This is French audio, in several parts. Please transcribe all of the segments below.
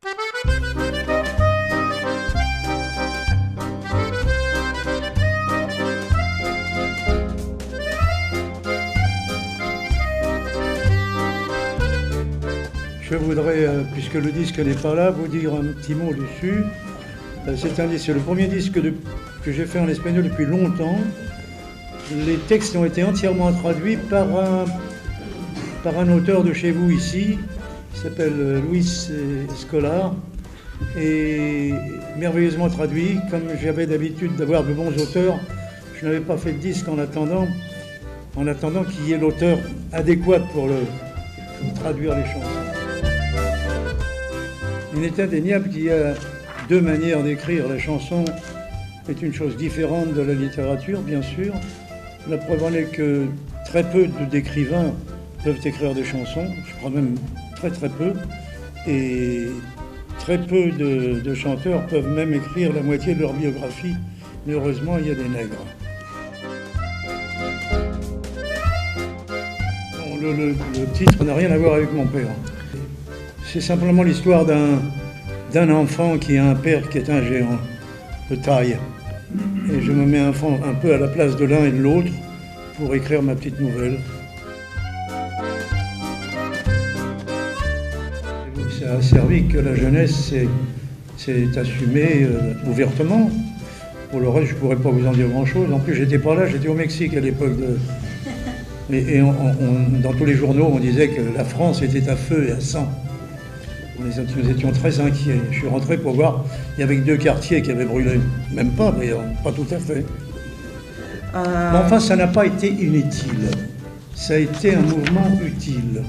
Je voudrais, puisque le disque n'est pas là, vous dire un petit mot dessus. C'est le premier disque que j'ai fait en espagnol depuis longtemps. Les textes ont été entièrement traduits par un auteur de chez vous ici, qui s'appelle Luis Escolar, et merveilleusement traduit. Comme j'avais d'habitude d'avoir de bons auteurs, je n'avais pas fait de disque en attendant qu'il y ait l'auteur adéquat pour traduire les chansons. Il est indéniable qu'il y a deux manières d'écrire. La chanson est une chose différente de la littérature, bien sûr. La preuve en est que très peu d'écrivains peuvent écrire des chansons, je crois même très très peu, et très peu de chanteurs peuvent même écrire la moitié de leur biographie, mais heureusement il y a des nègres. Le titre n'a rien à voir avec mon père. C'est simplement l'histoire d'un enfant qui a un père qui est un géant de taille. Et je me mets un peu à la place de l'un et de l'autre pour écrire ma petite nouvelle. Ça a servi que la jeunesse s'est assumée ouvertement. Pour le reste, je ne pourrais pas vous en dire grand-chose. En plus, j'étais pas là, j'étais au Mexique à l'époque. Et dans tous les journaux, on disait que la France était à feu et à sang. Nous étions très inquiets. Je suis rentré pour voir, il y avait 2 quartiers qui avaient brûlé. Même pas d'ailleurs, pas tout à fait. Mais enfin, ça n'a pas été inutile. Ça a été un mouvement utile.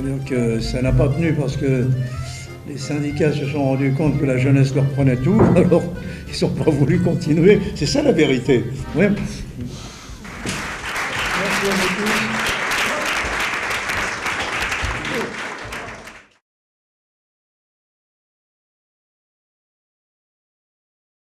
Donc ça n'a pas tenu parce que les syndicats se sont rendus compte que la jeunesse leur prenait tout, alors ils n'ont pas voulu continuer. C'est ça la vérité. Ouais. Merci à vous tous.